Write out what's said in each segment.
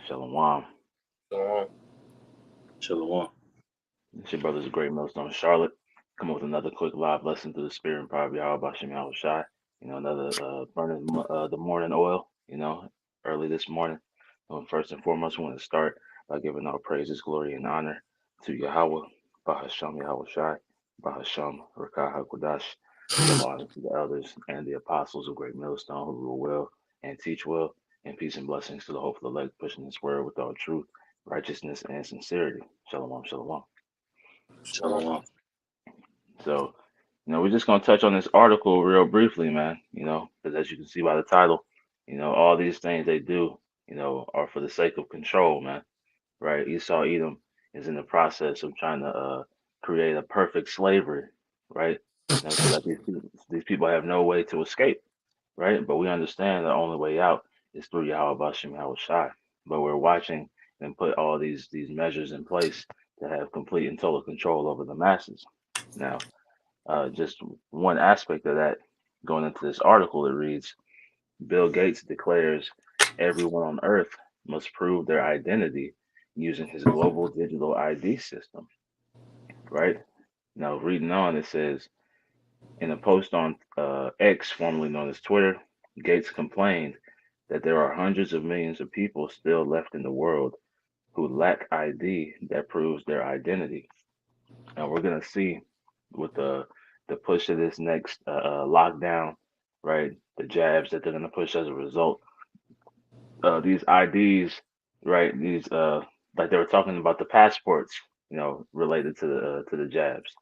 Shalom. So, Shalom. It's your brother's Great Millstone Charlotte. Come up with another quick live lesson through the spirit and power of Yahweh Bashim Yahweh Shai. Another burning the morning oil, early this morning. First and foremost, we want to start by giving all praises, glory, and honor to Yahweh, Bahasham Yahweh Shai, Bahasham Rakah HaKodash. Double honor to the elders and the apostles of Great Millstone who rule well and teach well, and peace and blessings to the hopeful elect pushing this word with all truth, righteousness, and sincerity. Shalom, shalom. Shalom. So, we're just gonna touch on this article real briefly, man. Because as you can see by the title, all these things they do, are for the sake of control, man. Right? Esau Edom is in the process of trying to create a perfect slavery, right? So that these people have no way to escape, right? But we understand the only way out is through Yahweh Bashim Yahweh Shai. But we're watching them put all these measures in place to have complete and total control over the masses. Now, just one aspect of that, going into this article, it reads Bill Gates declares everyone on Earth must prove their identity using his global digital ID system, right? Now, reading on, it says in a post on X, formerly known as Twitter, Gates complained that there are hundreds of millions of people still left in the world who lack ID that proves their identity. And we're going to see with the push of this next lockdown, right? The jabs that they're going to push as a result. These IDs, right? These like they were talking about the passports, related to the jabs.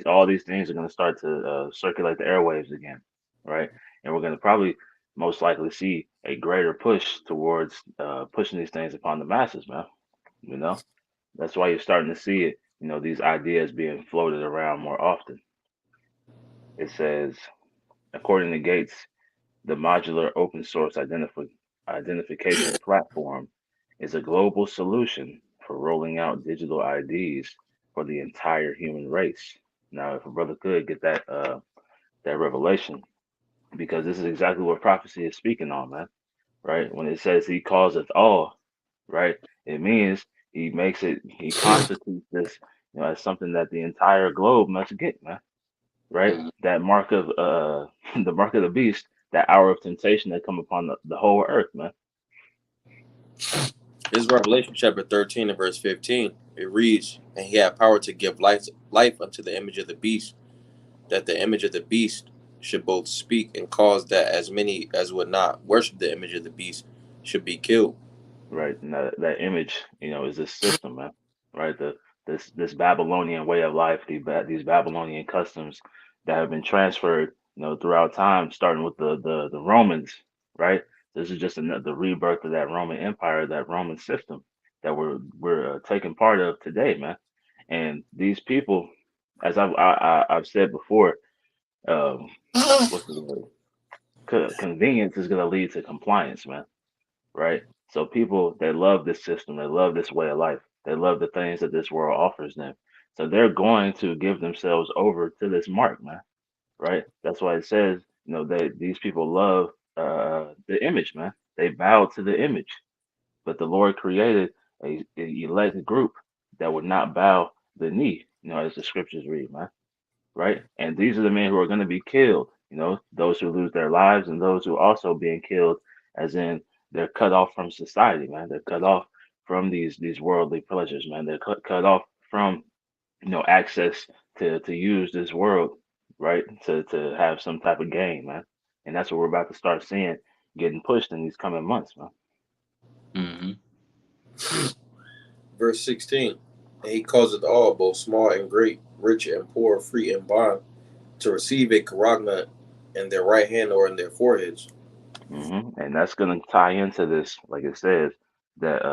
All these things are going to start to circulate the airwaves again, right? And we're going to probably most likely see a greater push towards pushing these things upon the masses, man. You know, that's why you're starting to see it. These ideas being floated around more often. It says, according to Gates, the modular open source identification platform is a global solution for rolling out digital IDs for the entire human race. Now, if a brother could get that revelation, because this is exactly what prophecy is speaking on, man. Right? When it says he causeth all, right? It means he constitutes this, as something that the entire globe must get, man, right? Mhm. That mark of the mark of the beast, that hour of temptation that come upon the whole earth, man. this is Revelation chapter 13 and verse 15. It reads, "And he had power to give life unto the image of the beast, that the image of the beast should both speak and cause that as many as would not worship the image of the beast should be killed." Right? And that image, is this system, man. Right? This Babylonian way of life, these Babylonian customs that have been transferred, throughout time, starting with the Romans, right? This is just the rebirth of that Roman Empire, that Roman system that we're taking part of today, man. And these people, as I've said before, um, what's the word? Convenience is going to lead to compliance, man, right? So people they love this system, they love this way of life, they love the things that this world offers them. So they're going to give themselves over to this mark, man, right? That's why it says, that these people love the image, man. They bow to the image, but the Lord created a elect group that would not bow the knee, as the scriptures read, man, right? And these are the men who are going to be killed, those who lose their lives and those who also being killed, as in they're cut off from society, man. They're cut off from these worldly pleasures, man. They're cut off from, access to use this world, right? To have some type of gain, man. And that's what we're about to start seeing getting pushed in these coming months, man. Mhm. Verse 16, "And he causeth all, both small and great, rich and poor, free and bond, to receive a charagma in their right hand or in their foreheads." And that's going to tie into this, like it says, that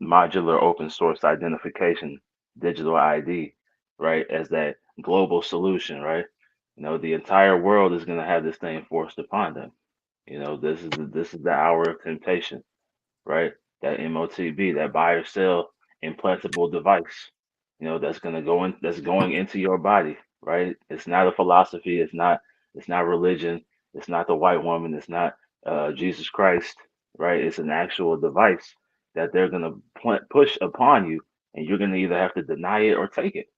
modular open source identification, digital ID, right, as that global solution, right? The entire world is going to have this thing forced upon them. This is the hour of temptation, right? That MOTB, that buy or sell implantable device, that's going into your body, right? It's not a philosophy, it's not religion, it's not the white woman, it's not Jesus Christ, right? It's an actual device that they're gonna push upon you, and you're gonna either have to deny it or take it.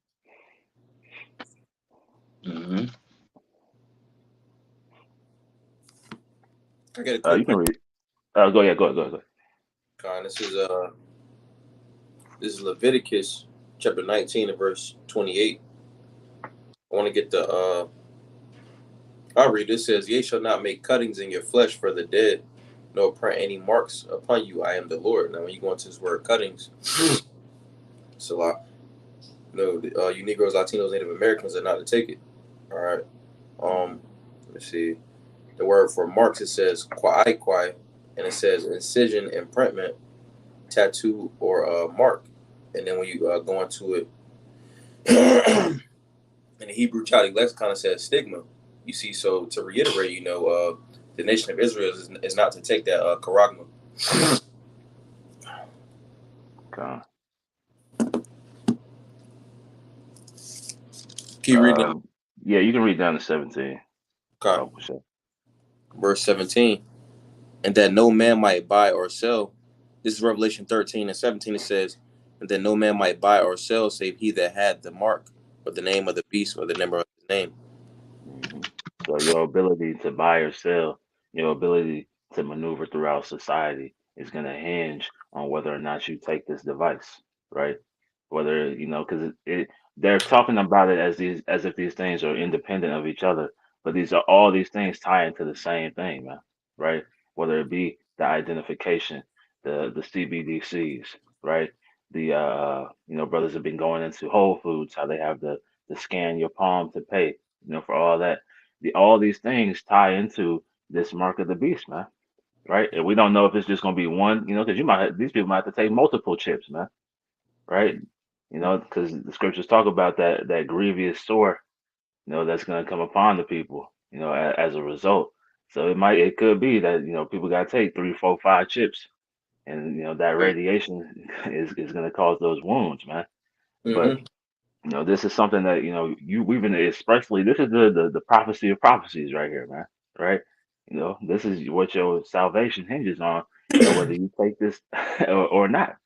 Mm-hmm. I get a quick You can question. read. Go ahead. Go ahead. Go ahead. Go ahead. Con. This is Leviticus chapter 19 and verse 28. I want to get the I'll read. It says, "Ye shall not make cuttings in your flesh for the dead, nor print any marks upon you. I am the Lord." Now, when you go into this word cuttings, it's a lot. You Negroes, Latinos, Native Americans are not to take it. All right. Um, let's see. The word for marks, it says kwai kwai, and it says incision, imprintment, tattoo, or mark. And then when you go into it, in the Hebrew Chaldee lexicon, it says stigma. You see, so to reiterate, the nation of Israel is not to take that charagma. Okay. Keep reading down. Yeah, you can read down to 17. Okay. For sure. Verse 17. And that no man might buy or sell. This is Revelation 13 and 17. It says, and that no man might buy or sell save he that had the mark, or the name of the beast, or the number of his name. hmm So your ability to buy or sell, your ability to maneuver throughout society is going to hinge on whether or not you take this device, right? Whether because they're talking about it as if these things are independent of each other, but all these things tie into the same thing, man, right? Whether it be the identification, the CBDCs, right? The brothers have been going into Whole Foods, how they have the scan your palm to pay, for all that. All these things tie into this mark of the beast, man, right? And we don't know if it's just gonna be one, because these people might have to take multiple chips, man, right? Because the scriptures talk about that grievous sore, that's gonna come upon the people, as a result. So it could be that people gotta take 3, 4, 5 chips, and that Right. radiation is gonna cause those wounds, man. But Mm-hmm. this is something that we've been expressly. This is the prophecy of prophecies right here, man. Right? This is what your salvation hinges on. Whether you take this or not.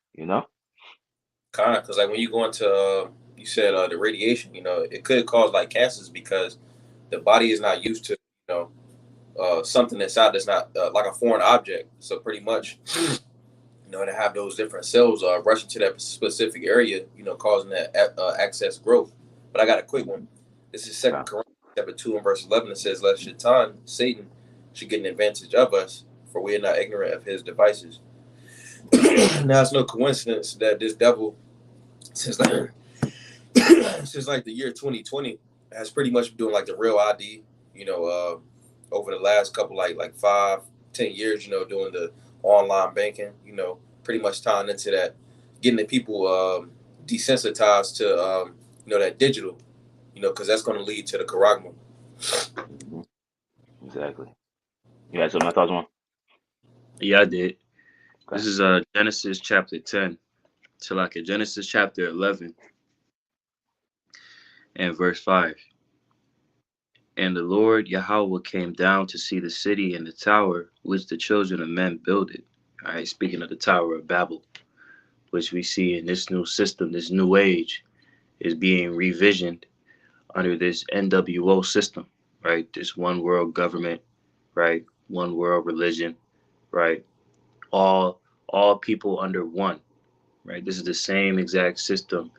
Kind of, because like when you go into, you said the radiation, it could cause like cancers because the body is not used to, something that's not like a foreign object. So pretty much, to have those different cells rushing to that specific area, causing that excess growth. But I got a quick one. This is Okay. Second Corinthians chapter 2 and verse 11. It says, "Lest Shaitan, Satan, should get an advantage of us, for we are not ignorant of his devices." Now it's no coincidence that this devil, since like, since like the year 2020, has pretty much been doing like the real ID. Over the last couple like 5, 10 years, doing the online banking. Pretty much tying into that, getting the people desensitized to that digital. Because that's going to lead to the charagma. hmm Exactly. You had something I thought on? Yeah, I did. Okay. This is Genesis chapter 10. So like in Genesis chapter 11 and verse 5. And the Lord Yahweh came down to see the city and the tower which the children of men builded. All right, speaking of the Tower of Babel, which we see in this new system, this new age, is being revisioned under this NWO system, right? This one world government, right? One world religion, right? All people under one, right? This is the same exact system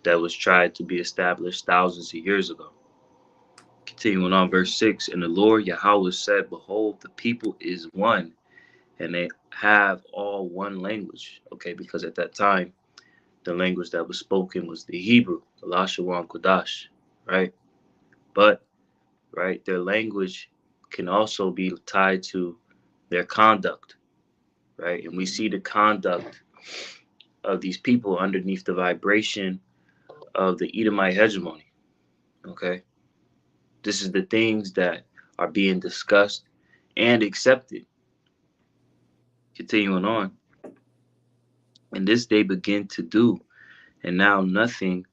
that was tried to be established thousands of years ago. Continuing on, verse 6, and the Lord Yahweh said, behold, the people is one, and they have all one language. Okay, because at that time, the language that was spoken was the Hebrew, the Lashawan Kodash, right? But, right, their language can also be tied to their conduct, right? And we see the conduct of these people underneath the vibration of the Edomite hegemony, okay? This is the things that are being discussed and accepted. Continuing on, and this they begin to do, and now nothing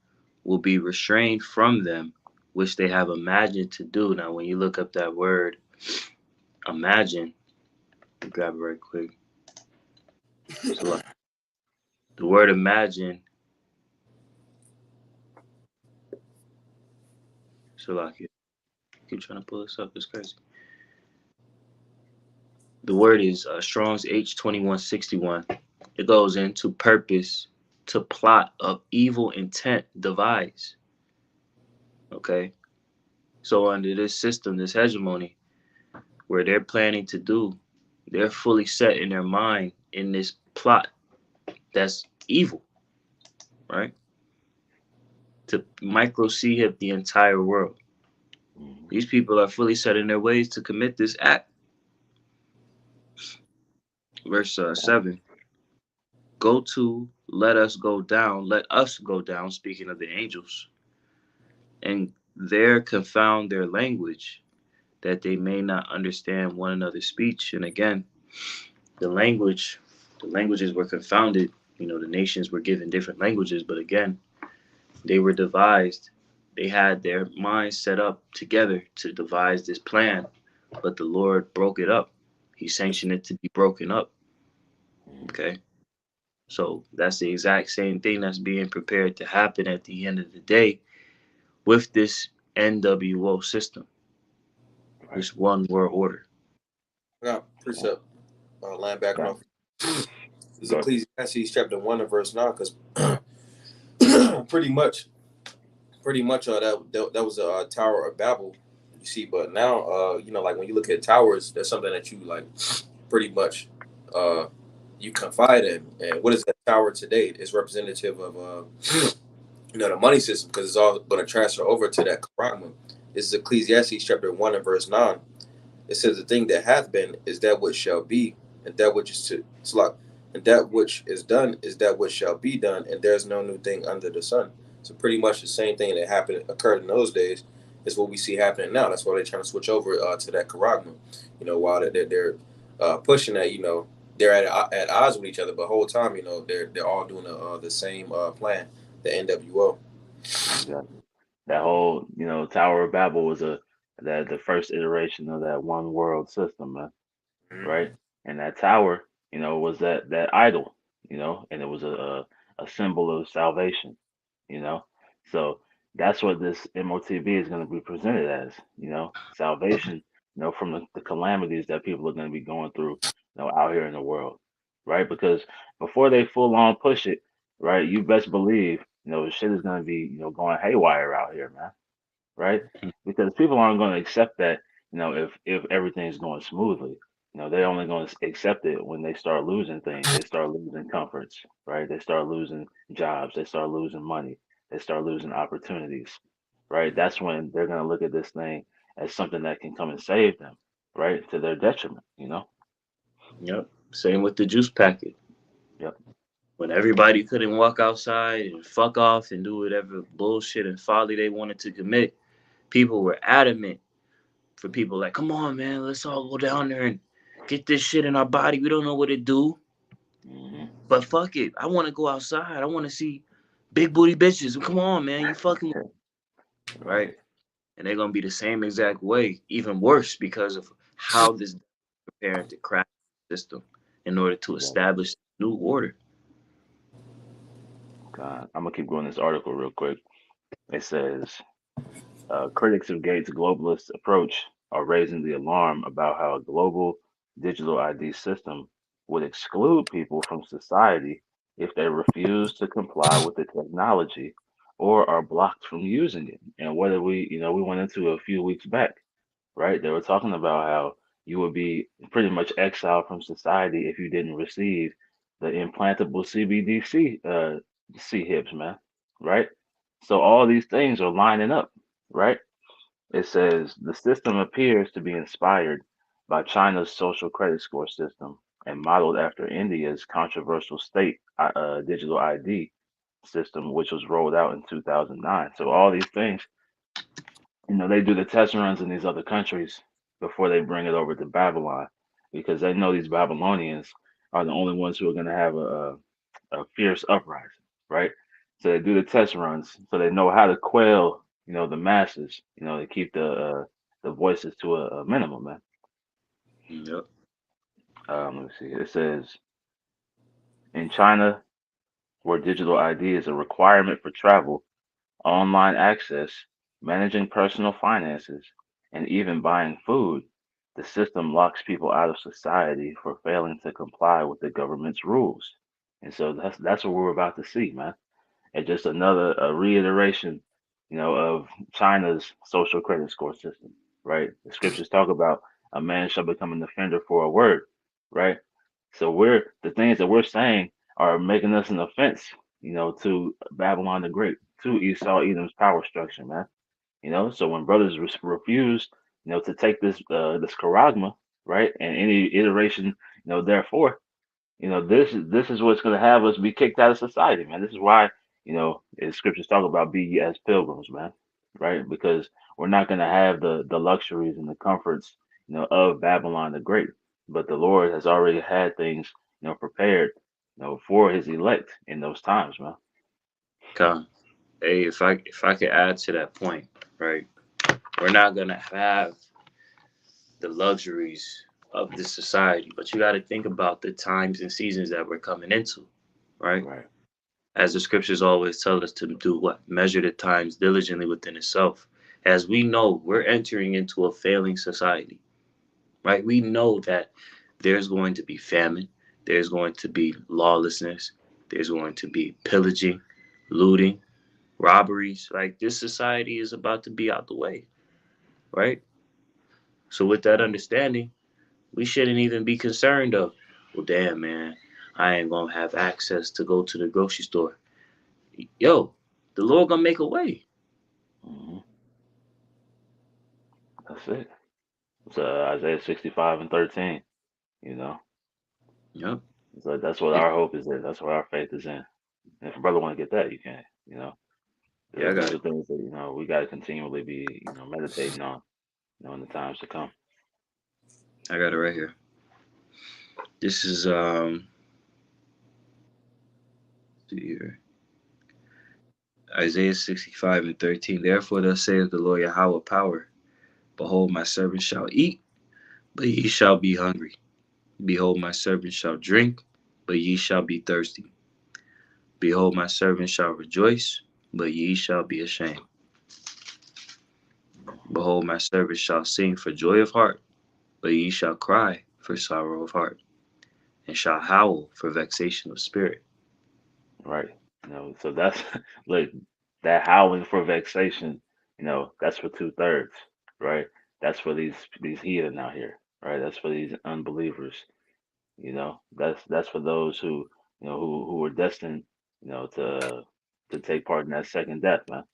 will be restrained from them, which they have imagined to do. Now, when you look up that word, imagine, grab it right quick. So, The word imagine, so like you keep trying to pull this up, it's crazy. The word is Strong's H2161. It goes into purpose, to plot of evil intent, devise. Okay, so under this system, this hegemony, where they're planning to do, they're fully set in their mind in this plot that's evil, right? To micro see the entire world. Mm-hmm. These people are fully set in their ways to commit this act. Verse 7, go to, let us go down, speaking of the angels, and there confound their language, that they may not understand one another's speech. And again, the language, the languages were confounded. You know, the nations were given different languages, but again, they were devised. They had their minds set up together to devise this plan, but the Lord broke it up. He sanctioned it to be broken up. Okay. So that's the exact same thing that's being prepared to happen at the end of the day with this NWO system, Right. this one world order. I got Okay. precept, line backing Got off. This is good. Ecclesiastes chapter 1 and verse 9, because pretty much, that was a Tower of Babel, you see. But now, like when you look at towers, that's something that you like pretty much uh, you confide in. And what is that tower today? It's representative of the money system, because it's all going to transfer over to that Quran. This is Ecclesiastes chapter 1 and verse 9. It says, the thing that hath been is that which shall be, and that which is to slot, and that which is done is that which shall be done, and there's no new thing under the sun. So pretty much the same thing that occurred in those days is what we see happening now. That's why they're trying to switch over to that Karagma. While they're pushing that, they're at odds with each other, but the whole time, they're all doing the same plan, the NWO. Exactly. That whole, Tower of Babel was the first iteration of that one world system, man. Right? And that tower, was that idol, and it was a symbol of salvation, you know. So that's what this MOTB is going to be presented as, salvation, from the calamities that people are going to be going through, out here in the world, right? Because before they full on push it, right, you best believe, shit is going to be, going haywire out here, man, right? Because people aren't going to accept that, if everything's going smoothly. They're only going to accept it when they start losing things. They start losing comforts, right? They start losing jobs. They start losing money. They start losing opportunities, right? That's when they're going to look at this thing as something that can come and save them, right? To their detriment. Yep. Same with the juice packet. Yep. When everybody couldn't walk outside and fuck off and do whatever bullshit and folly they wanted to commit, people were adamant for people like, come on, man, let's all go down there and get this shit in our body. We don't know what it do, Hmm. but fuck it. I want to go outside. I want to see big booty bitches. Come on, man, you fucking right. Right. And they're gonna be the same exact way, even worse because of how this preparing to crack the system in order to Exactly. establish new order. God, I'm gonna keep going this article real quick. It says critics of Gates' globalist approach are raising the alarm about how a global digital ID system would exclude people from society if they refuse to comply with the technology or are blocked from using it. And whether we went into a few weeks back, right? They were talking about how you would be pretty much exiled from society if you didn't receive the implantable CBDC C hips, man, right? So all these things are lining up, right? It says the system appears to be inspired by China's social credit score system and modeled after India's controversial state digital ID system, which was rolled out in 2009. So all these things, they do the test runs in these other countries before they bring it over to Babylon, because they know these Babylonians are the only ones who are going to have a fierce uprising, right? So they do the test runs, so they know how to quell, the masses, to keep the voices to a minimum, man. Yep. Let me see. It says in China, where digital ID is a requirement for travel, online access, managing personal finances, and even buying food, the system locks people out of society for failing to comply with the government's rules. And so that's what we're about to see, man. And just another reiteration, of China's social credit score system, right? The scriptures talk about a man shall become an offender for a word, right? So the things that we're saying are making us an offense, to Babylon the Great, to Esau Edom's power structure, man. So when brothers refuse, to take this charagma, right, and any iteration, therefore, this is what's going to have us be kicked out of society, man. This is why, scriptures talk about be ye as pilgrims, man, right? Because we're not going to have the luxuries and the comforts, of Babylon the Great. But the Lord has already had things, prepared, for His elect in those times, man. Con. Hey, if I could add to that point, right? We're not gonna have the luxuries of this society, but you got to think about the times and seasons that we're coming into, right? Right, As the scriptures always tell us to do what? Measure the times diligently within itself. As we know, we're entering into a failing society, right? We know that there's going to be famine, there's going to be lawlessness, there's going to be pillaging, looting, robberies. Like this society is about to be out the way, right? So with that understanding, we shouldn't even be concerned of, well, damn, man, I ain't gonna have access to go to the grocery store. Yo, the Lord gonna make a way. hmm that's it. It's Isaiah 65:13. You know, Yep. so that's what our hope is in. That's what our faith is in. And if a brother want to get that, you can. Yeah, I These got are it. things that we got to continually be meditating on, in the times to come. I got it right here. This is see here. Isaiah 65:13. Therefore thus saith the Lord Yahweh power. Behold, my servant shall eat, but ye shall be hungry. Behold, my servant shall drink, but ye shall be thirsty. Behold, my servant shall rejoice, but ye shall be ashamed. Behold, my servant shall sing for joy of heart, but ye shall cry for sorrow of heart, and shall howl for vexation of spirit. Right. So that's like that howling for vexation. That's for 2/3, right? That's for these heathen out here, right? That's for these unbelievers. That's for those who were destined, to take part in that second death, man.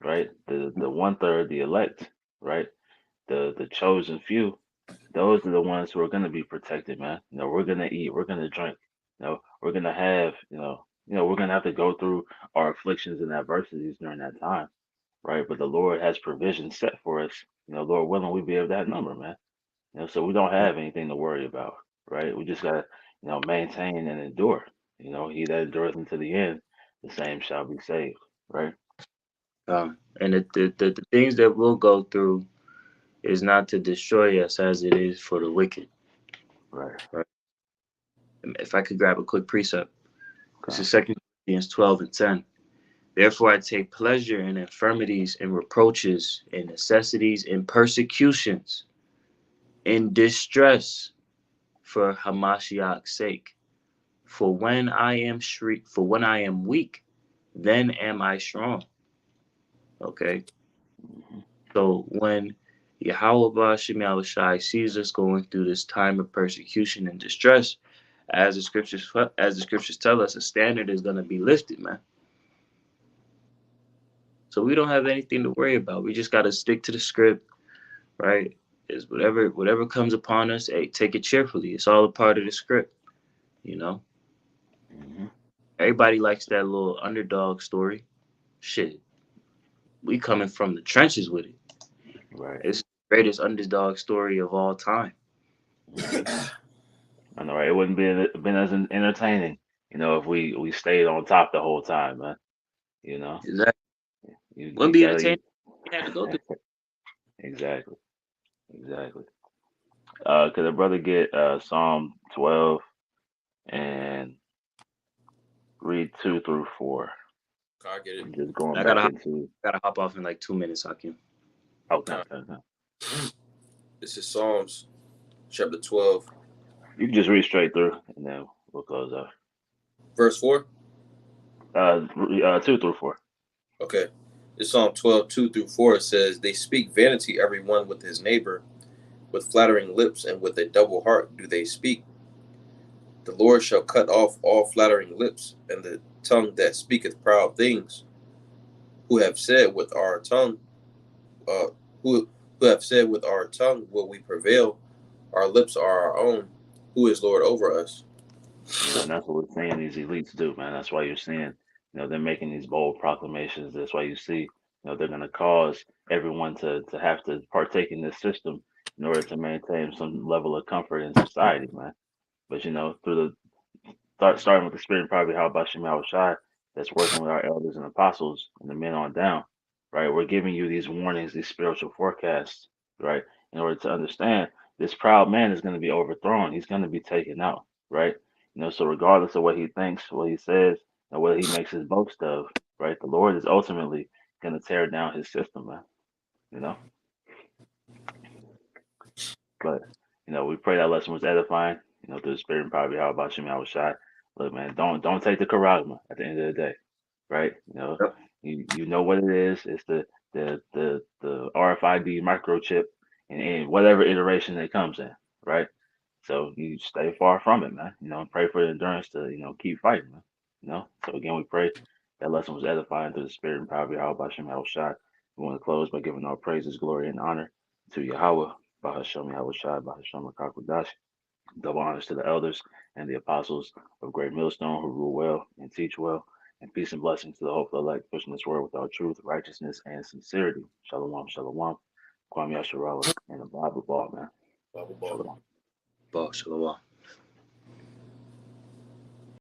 Right? The 1/3, the elect, right? The chosen few, those are the ones who are going to be protected, man. We're going to eat, we're going to drink, we're going to have, we're going to have to go through our afflictions and adversities during that time, right? But the Lord has provision set for us. Lord willing, we be of that number, man. So we don't have anything to worry about, right? We just got to, maintain and endure. He that endureth unto the end, the same shall be saved, right? And the things that we'll go through is not to destroy us as it is for the wicked. Right. Right? If I could grab a quick precept, this Okay. is 2 Corinthians 12:10. Therefore I take pleasure in infirmities and reproaches and necessities and persecutions in distress for Hamashiach's sake. For when I am weak, then am I strong. Okay. hmm So when Yahweh Shemi Shai sees us going through this time of persecution and distress, as the scriptures tell us, a standard is gonna be lifted, man. So we don't have anything to worry about. We just gotta stick to the script, right? Is whatever comes upon us, hey, take it cheerfully. It's all a part of the script, you know. hmm Everybody likes that little underdog story. Shit, we coming from the trenches with it. Right. It's the greatest underdog story of all time. hmm I know, right? It wouldn't been as entertaining, if we stayed on top the whole time, man. You know, Exactly. you Wouldn't be gotta entertaining. you We had to go through. exactly, exactly. Could a brother get Psalm 12 and read 2 through 4. I get it. I'm just going I back into. gotta hop off in like 2 minutes, Hakim. Okay, Con. okay, okay. This is Psalms chapter 12, You can just read straight through, and then we'll close out. verse 4. 2 through 4. Okay. This Psalm 12, 2 through 4, it says, They speak vanity, every one with his neighbor. With flattering lips and with a double heart do they speak. The Lord shall cut off all flattering lips, and the tongue that speaketh proud things. Who have said with our tongue, uh, who who have said with our tongue will we prevail? Our lips are our own. Who is Lord over us? And that's what we're seeing these elites do, man. That's why you're seeing, they're making these bold proclamations. That's why you see, they're going to cause everyone to have to partake in this system in order to maintain some level of comfort in society, man. But through starting with the spirit and probably how about Shemal Shai that's working with our elders and apostles and the men on down, right? We're giving you these warnings, these spiritual forecasts, right? In order to understand this proud man is going to be overthrown. He's going to be taken out, right? So regardless of what he thinks, what he says, and what he makes his boast of, right? The Lord is ultimately going to tear down his system, man. You know, but we pray that lesson was edifying. Through the spirit and probably how about Shemi Shai. Look, man, don't take the charagma at the end of the day, right? Yep. You know what it is. It's the RFID microchip in whatever iteration it comes in, right? So you stay far from it, man. And pray for the endurance to keep fighting, man. So again, we pray that lesson was edifying through the spirit and power of Yahweh Bashem El Shai. We want to close by giving all praises, glory, and honor to Yahweh, Bahashem Yahweh Shai, Bahashem Kakudash. Double honors to the elders and the apostles of Great Millstone who rule well and teach well. And peace and blessings to the hopeful elect, pushing this word with all truth, righteousness, and sincerity. Shalom, shalom. Kwame Yasharala and the Bible ball, man. Blah, blah, blah. Shalom. Ball, shalom.